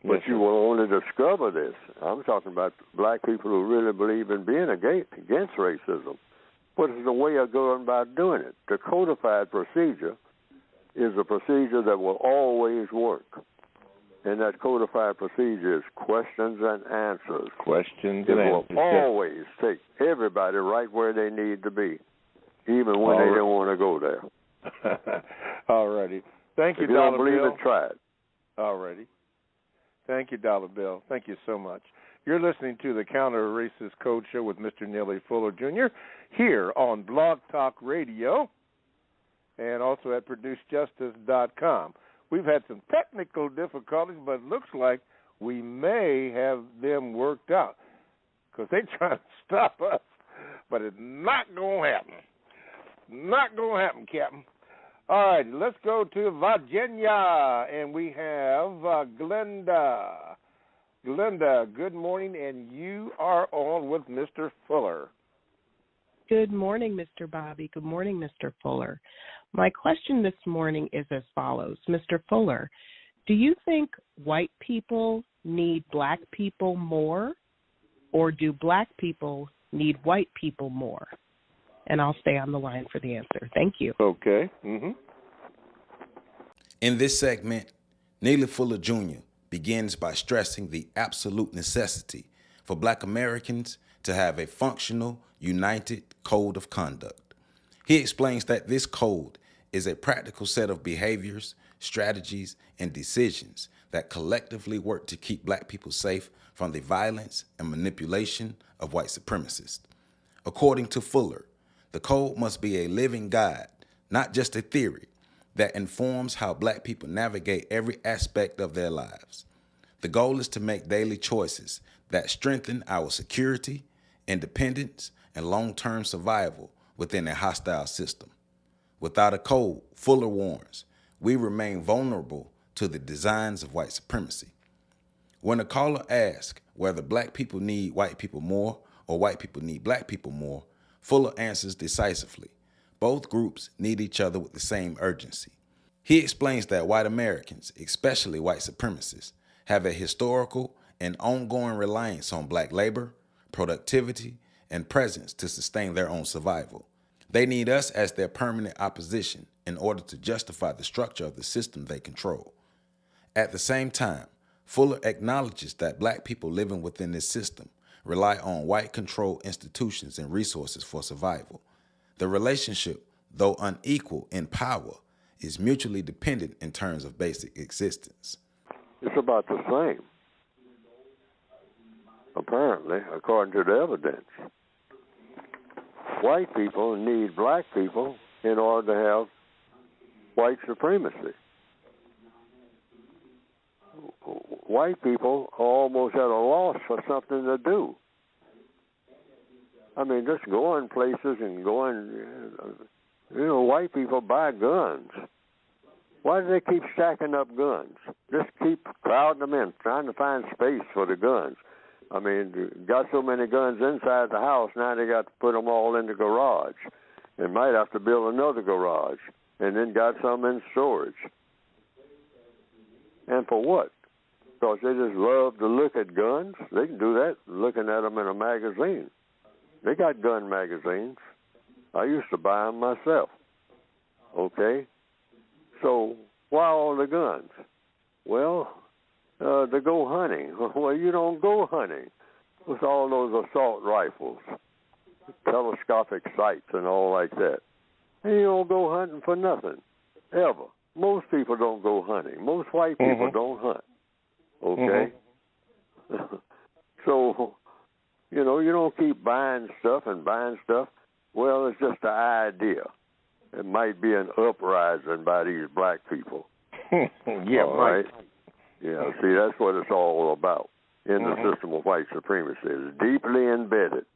But Yes, you will only discover this. I'm talking about black people who really believe in being against racism. What is the way of going about doing it? The codified procedure is a procedure that will always work. And that codified procedure is questions and answers. Questions it and will answers. always take everybody right where they need to be, even when they don't want to go there. All righty. Thank you, if you Dollar don't believe Bill. it, try it. All righty. Thank you, Dollar Bill. Thank you so much. You're listening to the Counter Racist Code Show with Mr. Neely Fuller Jr. here on Blog Talk Radio and also at ProduceJustice.com. We've had some technical difficulties, but it looks like we may have them worked out because they're trying to stop us, but it's not going to happen. Not going to happen, Captain. All right, let's go to Virginia, and we have Glenda. Glenda, good morning, and you are on with Mr. Fuller. Good morning, Mr. Bobby. Good morning, Mr. Fuller. My question this morning is as follows. Mr. Fuller, do you think white people need black people more, or do black people need white people more? And I'll stay on the line for the answer. Thank you. Okay. Mm-hmm. In this segment, Neely Fuller Jr. begins by stressing the absolute necessity for black Americans to have a functional, united code of conduct. He explains that this code is a practical set of behaviors, strategies, and decisions that collectively work to keep black people safe from the violence and manipulation of white supremacists. According to Fuller, the code must be a living guide, not just a theory, that informs how black people navigate every aspect of their lives. The goal is to make daily choices that strengthen our security, independence, and long-term survival within a hostile system. Without a code, Fuller warns, we remain vulnerable to the designs of white supremacy. When a caller asks whether black people need white people more or white people need black people more, Fuller answers decisively. Both groups need each other with the same urgency. He explains that white Americans, especially white supremacists, have a historical and ongoing reliance on black labor, productivity, and presence to sustain their own survival. They need us as their permanent opposition in order to justify the structure of the system they control. At the same time, Fuller acknowledges that black people living within this system rely on white-controlled institutions and resources for survival. The relationship, though unequal in power, is mutually dependent in terms of basic existence. It's about the same, apparently, according to the evidence. White people need black people in order to have white supremacy. White people are almost at a loss for something to do. I mean, just going places and going, white people buy guns. Why do they keep stacking up guns? Just keep crowding them in, trying to find space for the guns. I mean, got so many guns inside the house, now they got to put them all in the garage. They might have to build another garage, and then got some in storage. And for what? Because they just love to look at guns. They can do that looking at them in a magazine. They got gun magazines. I used to buy them myself. Okay? So why all the guns? Well, to go hunting. Well, you don't go hunting with all those assault rifles, telescopic sights and all like that. And you don't go hunting for nothing, ever. Most people don't go hunting. Most white people don't hunt. Okay? So, you don't keep buying stuff. Well, it's just an idea. It might be an uprising by these black people. Yeah, all right. Yeah, see, that's what it's all about in the system of white supremacy. It's deeply embedded.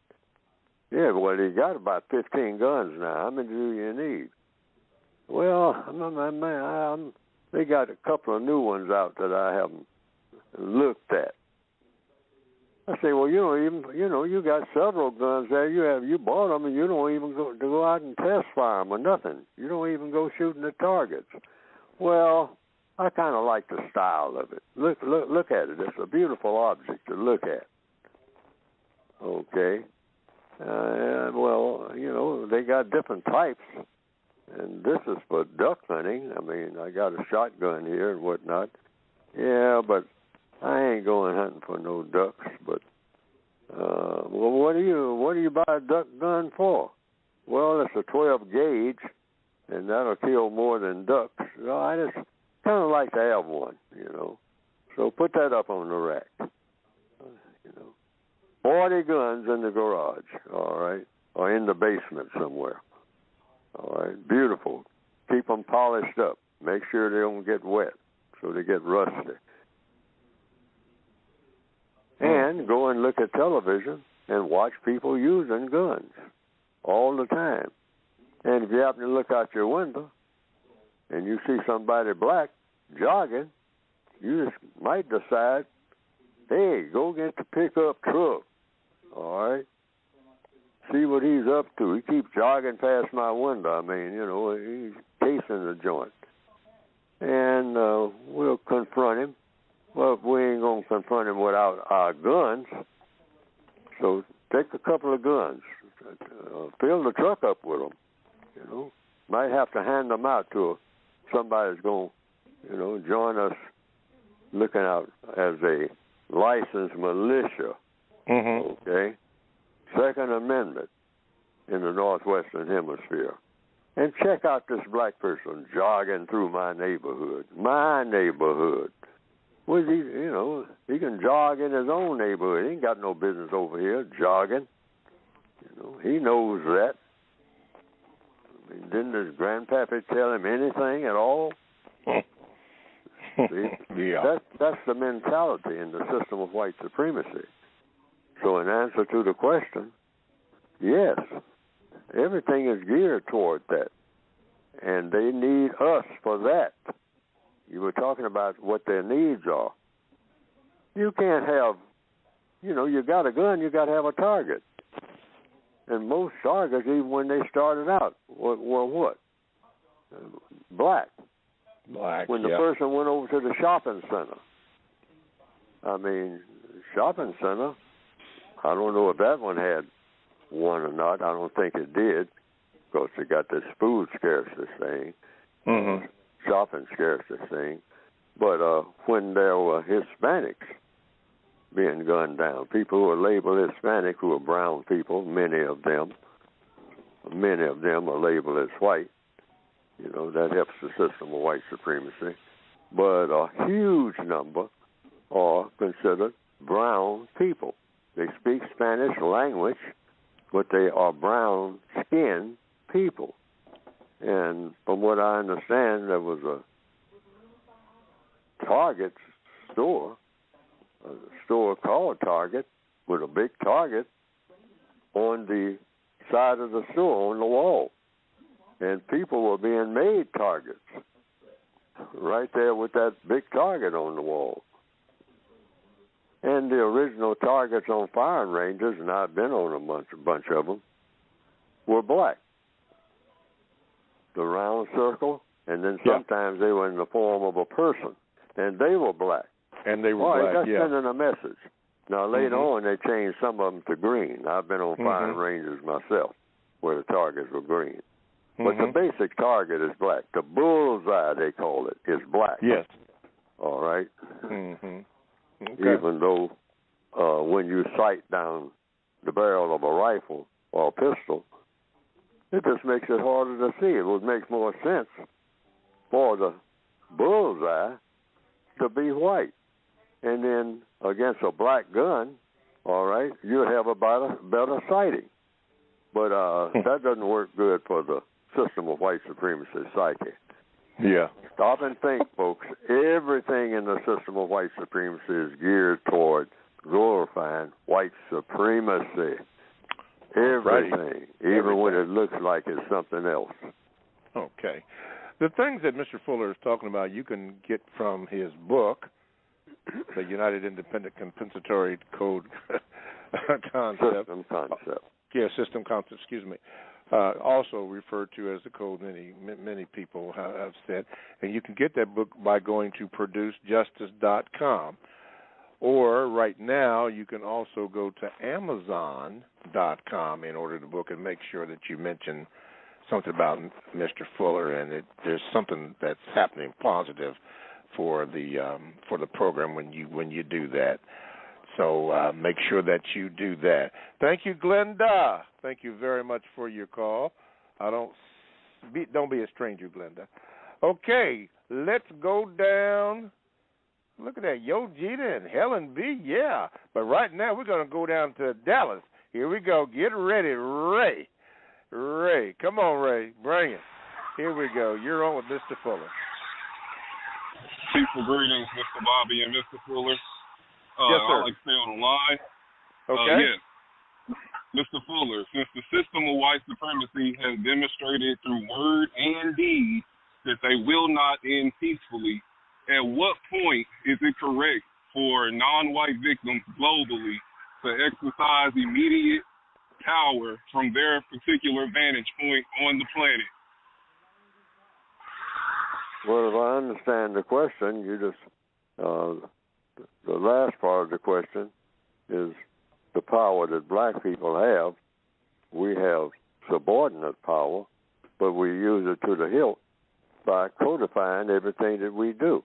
Yeah, well, you got about 15 guns now. How many do you need? Well, they got a couple of new ones out that I haven't looked at. I say, well, you don't even, you got several guns there. You bought them, and you don't even go out and test fire them or nothing. You don't even go shooting at targets. Well, I kind of like the style of it. Look at it. It's a beautiful object to look at. Okay. Well, you know, they got different types, and this is for duck hunting. I mean, I got a shotgun here and whatnot. Yeah, but I ain't going hunting for no ducks. But well, what do you buy a duck gun for? Well, it's a 12 gauge, and that'll kill more than ducks. So I just kind of like to have one, you know. So put that up on the rack. You know, 40 guns in the garage, all right, or in the basement somewhere. All right, beautiful. Keep them polished up. Make sure they don't get wet, so they get rusty. And go and look at television and watch people using guns all the time. And if you happen to look out your window and you see somebody black jogging, you just might decide, hey, go get the pickup truck, all right? See what he's up to. He keeps jogging past my window. I mean, you know, he's casing the joint. And we'll confront him. Well, we ain't going to confront him without our guns. So take a couple of guns. Fill the truck up with them. You know, might have to hand them out to somebody that's going to, you know, join us looking out as a licensed militia. Mm-hmm. Okay? Second Amendment in the Northwestern Hemisphere. And check out this black person jogging through my neighborhood. My neighborhood. Well, he, you know, he can jog in his own neighborhood. He ain't got no business over here jogging. You know, he knows that. I mean, didn't his grandpappy tell him anything at all? See, yeah. That's the mentality in the system of white supremacy. So in answer to the question, yes, everything is geared toward that. And they need us for that. You were talking about what their needs are. You can't have, you know, you got a gun, you got to have a target. And most targets, even when they started out, were what? Black. Black, when the person went over to the shopping center. I mean, shopping center, I don't know if that one had one or not. I don't think it did, because they got this food scarcity thing. Mm-hmm. Shopping scarcity thing. But when there were Hispanics being gunned down, people who are labeled Hispanic, who are brown people, many of them are labeled as white. You know, that helps the system of white supremacy. But a huge number are considered brown people. They speak Spanish language, but they are brown-skinned people. And from what I understand, there was a Target store, a store called Target, with a big target on the side of the store, on the wall. And people were being made targets right there with that big target on the wall. And the original targets on firing ranges, and I've been on a bunch of them, were black. The round circle, and then sometimes they were in the form of a person, and they were black. And they were black, that's sending a message. Now, later on, they changed some of them to green. I've been on firing ranges myself where the targets were green. But the basic target is black. The bullseye, they call it, is black. Yes. All right? Okay. Even though when you sight down the barrel of a rifle or a pistol, it just makes it harder to see. It would make more sense for the bullseye to be white. And then against a black gun, all right, you'd have a better sighting. But that doesn't work good for the system of white supremacy psyche. Yeah. Stop and think, folks. Everything in the system of white supremacy is geared toward glorifying white supremacy. Everything, even when it looks like it's something else. Okay. The things that Mr. Fuller is talking about, you can get from his book, The United Independent Compensatory Code Concept. System Concept. Yeah, System Concept, excuse me. also referred to as the code many people have said. And you can get that book by going to producejustice.com. Or right now, you can also go to Amazon.com in order to book and make sure that you mention something about Mr. Fuller and there's something that's happening positive for the program when you do that. So make sure that you do that. Thank you, Glenda. Thank you very much for your call. Don't be a stranger, Glenda. Okay, let's go down. Look at that, Yo Gita and Helen B. Yeah, but right now we're going to go down to Dallas. Here we go. Get ready, Ray. Ray, come on, Ray. Bring it. Here we go. You're on with Mr. Fuller. Peaceful greetings, Mr. Bobby and Mr. Fuller. Yes, sir. I'd like to stay on the line. Okay. Yes. Mr. Fuller, since the system of white supremacy has demonstrated through word and deed that they will not end peacefully, at what point is it correct for non-white victims globally to exercise immediate power from their particular vantage point on the planet? Well, if I understand the question, you just the last part of the question is the power that black people have. We have subordinate power, but we use it to the hilt by codifying everything that we do.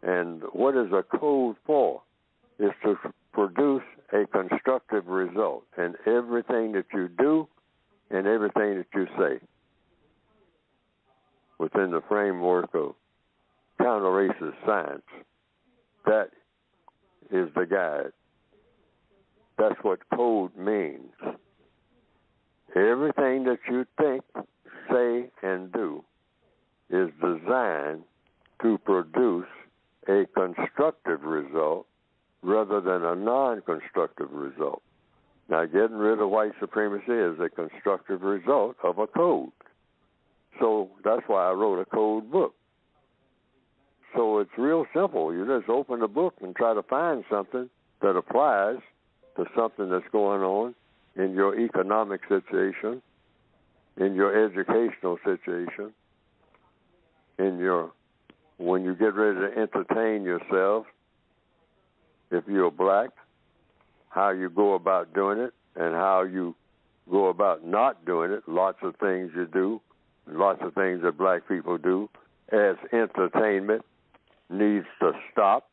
And what is a code for? Is to produce a constructive result in everything that you do and everything that you say within the framework of counter-racist science. That is the guide. That's what code means. Everything that you think, say, and do is designed to produce a constructive result rather than a non-constructive result. Now, getting rid of white supremacy is a constructive result of a code. So that's why I wrote a code book. So it's real simple. You just open the book and try to find something that applies to something that's going on in your economic situation, in your educational situation, when you get ready to entertain yourself, if you're black, how you go about doing it and how you go about not doing it. Lots of things you do, lots of things that black people do as entertainment needs to stop.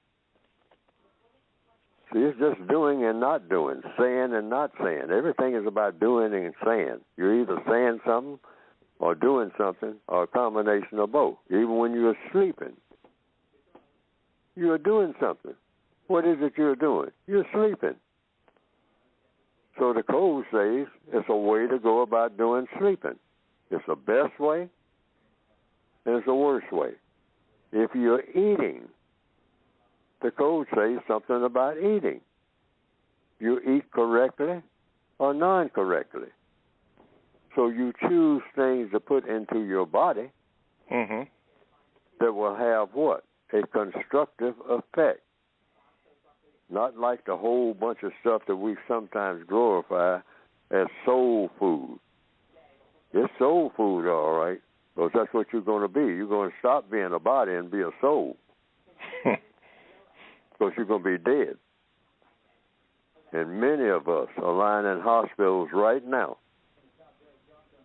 See, it's just doing and not doing, saying and not saying. Everything is about doing and saying. You're either saying something or doing something or a combination of both. Even when you're sleeping, you're doing something. What is it you're doing? You're sleeping. So the code says it's a way to go about doing sleeping. It's the best way and it's the worst way. If you're eating, the code says something about eating. You eat correctly or non-correctly. So you choose things to put into your body that will have what? A constructive effect. Not like the whole bunch of stuff that we sometimes glorify as soul food. It's soul food, all right, because that's what you're going to be. You're going to stop being a body and be a soul. Because you're going to be dead. And many of us are lying in hospitals right now,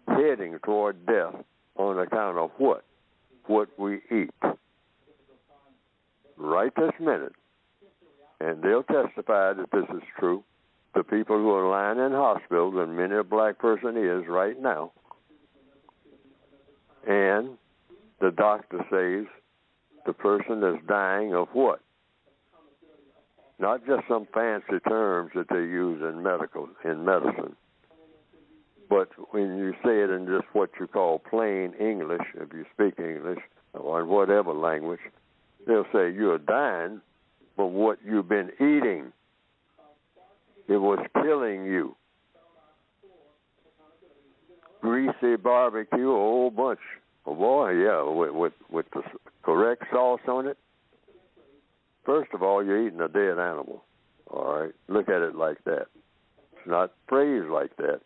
heading toward death on account of what? What we eat. Right this minute. And they'll testify that this is true. The people who are lying in hospitals, and many a black person is right now, and the doctor says the person is dying of what? Not just some fancy terms that they use in medicine, but when you say it in just what you call plain English, if you speak English, or in whatever language, they'll say you're dying from what you've been eating. It was killing you. Greasy barbecue, a whole bunch. Oh boy, yeah, with the correct sauce on it. First of all, you're eating a dead animal. All right, look at it like that. It's not phrased like that.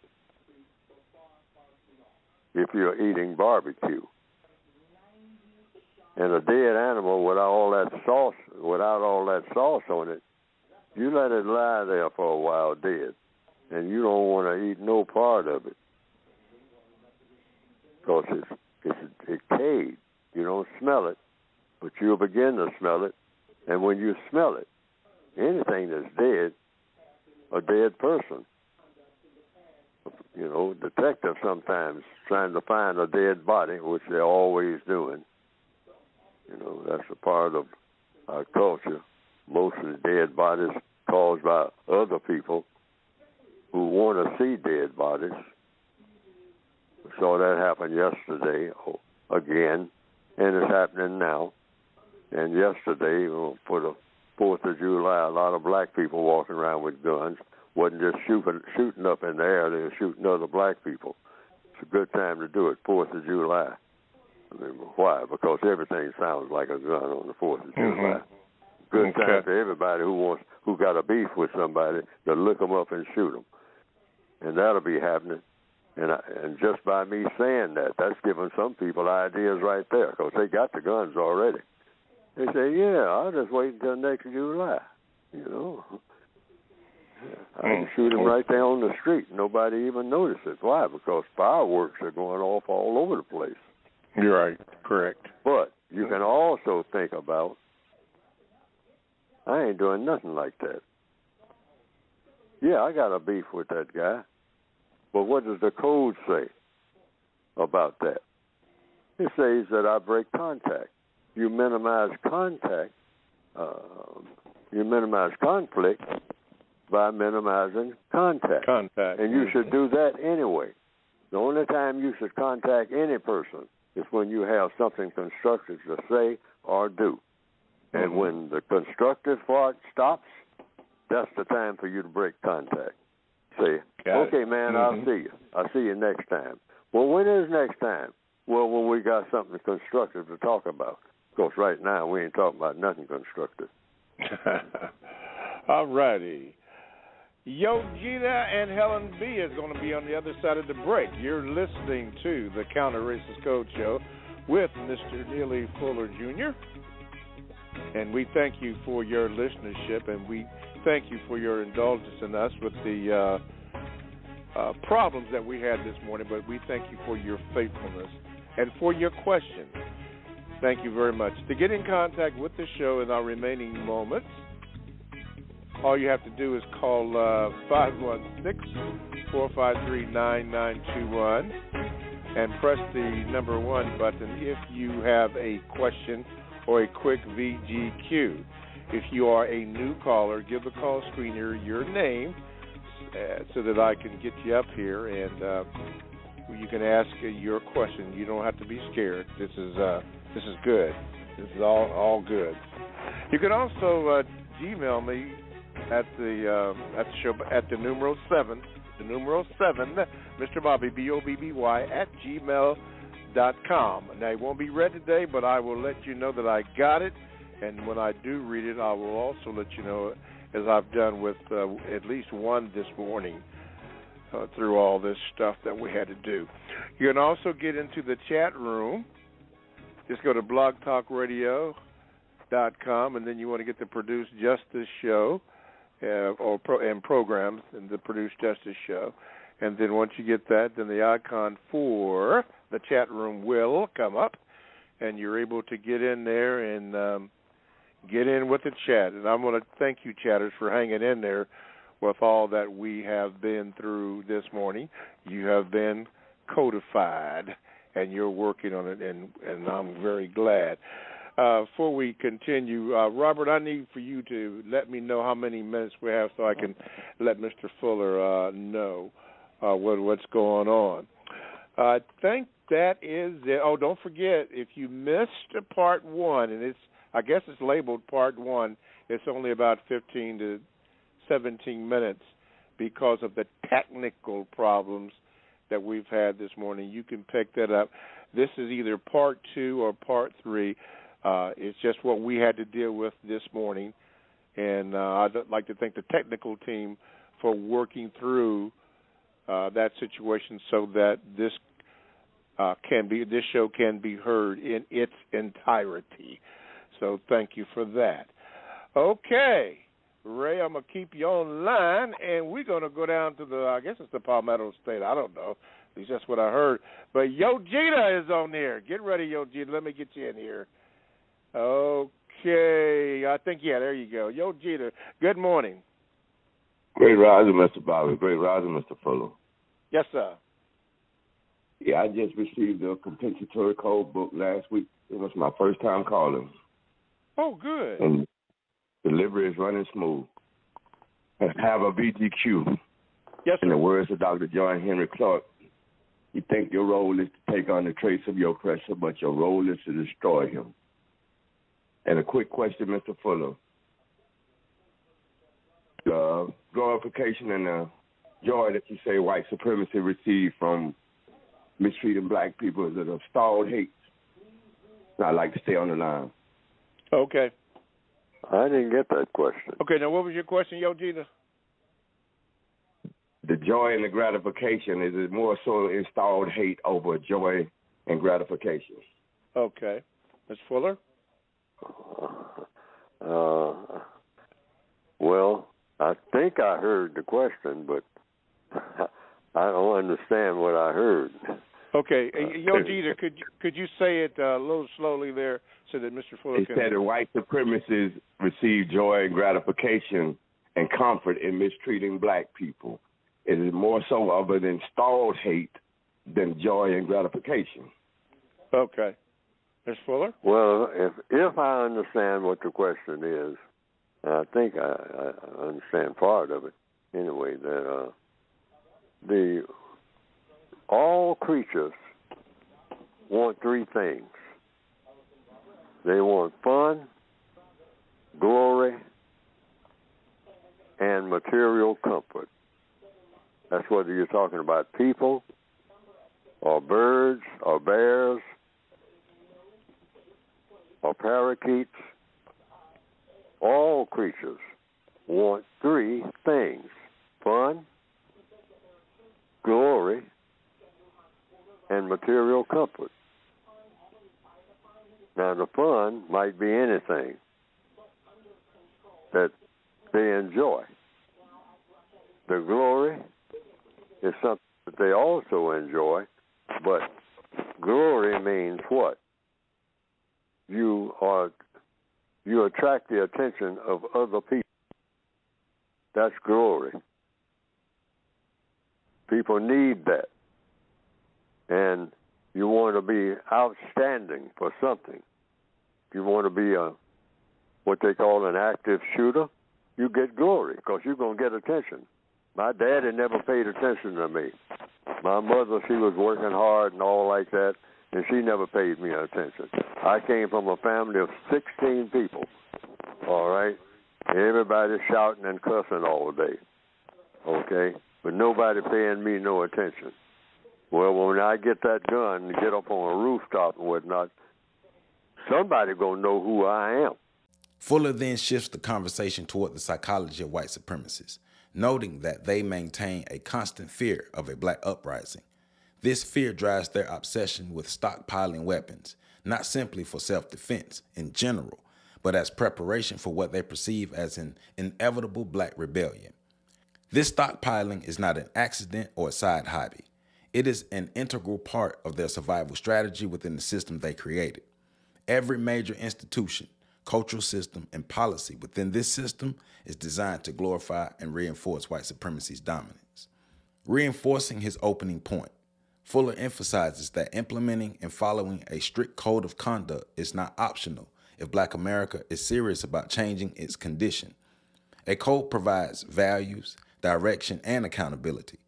if you're eating barbecue. And a dead animal without all that sauce on it, you let it lie there for a while dead, and you don't want to eat no part of it because it's decayed. You don't smell it, but you'll begin to smell it, and when you smell it, anything that's dead, a dead person. You know, detectives sometimes trying to find a dead body, which they're always doing. You know, that's a part of our culture. Most of the dead bodies caused by other people who want to see dead bodies. We saw that happen yesterday again, and it's happening now. And yesterday, for the 4th of July, a lot of black people walking around with guns. Wasn't just shooting up in the air, they were shooting other black people. It's a good time to do it, 4th of July. I mean, why? Because everything sounds like a gun on the 4th of July. Good time for everybody who got a beef with somebody to look them up and shoot them. And that'll be happening. And just by me saying that, that's giving some people ideas right there, because they got the guns already. They say, yeah, I'll just wait until next July, you know. I can shoot them right there on the street. Nobody even notices. Why? Because fireworks are going off all over the place. You're right. Correct. But you can also think about, I ain't doing nothing like that. Yeah, I got a beef with that guy. But what does the code say about that? It says that I break contact. You minimize contact. You minimize conflict by minimizing contact. And you should do that anyway. The only time you should contact any person is when you have something constructive to say or do. And when the constructive part stops, that's the time for you to break contact. Say, okay, man, I'll see you. I'll see you next time. Well, when is next time? Well, when we got something constructive to talk about. Of course, right now we ain't talking about nothing constructive. All righty. Yo, Gina and Helen B. is going to be on the other side of the break. You're listening to the Counter Racist Code Show with Mr. Neely Fuller Jr. And we thank you for your listenership, and we thank you for your indulgence in us with the problems that we had this morning, but we thank you for your faithfulness and for your questions. Thank you very much. To get in contact with the show in our remaining moments, all you have to do is call 516-453-9921 and press the number 1 button if you have a question or a quick VGQ. If you are a new caller, give the call screener your name so that I can get you up here and you can ask your question. You don't have to be scared. This is good. This is all good. You can also Gmail me at the show at the numeral 7, Mr. Bobby BOBBY at gmail.com. Now it won't be read today, but I will let you know that I got it. And when I do read it, I will also let you know, as I've done with at least one this morning through all this stuff that we had to do. You can also get into the chat room. Just go to blogtalkradio.com, and then you want to get the Produce Justice Show and programs and the Produce Justice Show. And then once you get that, then the icon for the chat room will come up, and you're able to get in there and get in with the chat. And I'm going to thank you, chatters, for hanging in there with all that we have been through this morning. You have been codified, and you're working on it, and I'm very glad. Before we continue, Robert, I need for you to let me know how many minutes we have so I can let Mr. Fuller know what's going on. I think that is it. Oh, don't forget, if you missed part 1, and I guess it's labeled part 1, it's only about 15 to 17 minutes because of the technical problems that we've had this morning. You can pick that up. This is either part 2 or part 3. It's just what we had to deal with this morning, and I'd like to thank the technical team for working through that situation so that this this show can be heard in its entirety. So thank you for that. Okay, Ray, I'm going to keep you online, and we're going to go down to I guess it's the Palmetto State. I don't know. At least that's what I heard. But Yo Jeter is on there. Get ready, Yo Jeter. Let me get you in here. Okay, I think, there you go. Yo Jeter, good morning. Great rising, Mr. Bobby. Great rising, Mr. Fuller. Yes, sir. Yeah, I just received a compensatory code book last week. It was my first time calling. Oh, good. And delivery is running smooth. And have a BTQ. Yes, sir. In the words of Dr. John Henry Clark, you think your role is to take on the traits of your oppressor, but your role is to destroy him. And a quick question, Mr. Fuller. The glorification and the joy that you say white supremacy received from mistreating black people is it a stalled hate? I'd like to stay on the line. Okay. I didn't get that question. Okay, now what was your question, Yo Jeter? The joy and the gratification, is it more so installed hate over joy and gratification? Okay. Ms. Fuller? Well, I think I heard the question, but I don't understand what I heard. Okay, Yo Jeter, could you say it a little slowly there so that Mr. Fuller can... It said that white supremacists receive joy and gratification and comfort in mistreating black people. It is more so of an installed hate than joy and gratification. Okay. Ms. Fuller? Well, if I understand what the question is, and I think I understand part of it anyway, that all creatures want three things. They want fun, glory, and material comfort. That's whether you're talking about people or birds or bears or parakeets. All creatures want three things: fun, glory, and material comfort. Now, the fun might be anything that they enjoy. The glory is something that they also enjoy, but glory means what? You attract the attention of other people. That's glory. People need that. And you want to be outstanding for something. If you want to be what they call an active shooter, you get glory because you're going to get attention. My daddy never paid attention to me. My mother, she was working hard and all like that, and she never paid me attention. I came from a family of 16 people, all right? Everybody shouting and cussing all day, okay? But nobody paying me no attention. Well, when I get that gun and get up on a rooftop and whatnot, somebody going to know who I am. Fuller then shifts the conversation toward the psychology of white supremacists, noting that they maintain a constant fear of a black uprising. This fear drives their obsession with stockpiling weapons, not simply for self-defense in general, but as preparation for what they perceive as an inevitable black rebellion. This stockpiling is not an accident or a side hobby. It is an integral part of their survival strategy within the system they created. Every major institution, cultural system, and policy within this system is designed to glorify and reinforce white supremacy's dominance. Reinforcing his opening point, Fuller emphasizes that implementing and following a strict code of conduct is not optional if Black America is serious about changing its condition. A code provides values, direction, and accountability,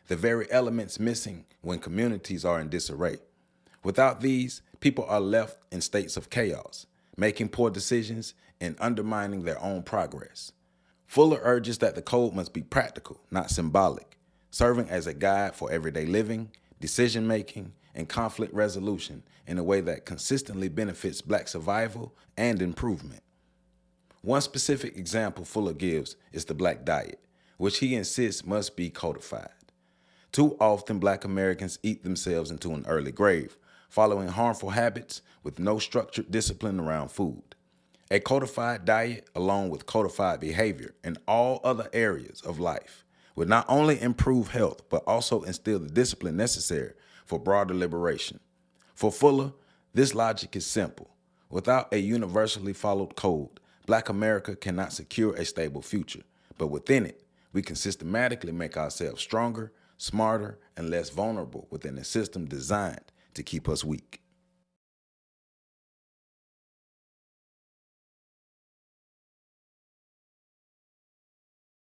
the very elements missing when communities are in disarray. Without these, people are left in states of chaos, making poor decisions and undermining their own progress. Fuller urges that the code must be practical, not symbolic, serving as a guide for everyday living, decision-making, and conflict resolution in a way that consistently benefits Black survival and improvement. One specific example Fuller gives is the Black diet, which he insists must be codified. Too often, Black Americans eat themselves into an early grave, following harmful habits with no structured discipline around food. A codified diet, along with codified behavior in all other areas of life, would not only improve health, but also instill the discipline necessary for broader liberation. For Fuller, this logic is simple. Without a universally followed code, Black America cannot secure a stable future, but within it, we can systematically make ourselves stronger, smarter, and less vulnerable within a system designed to keep us weak.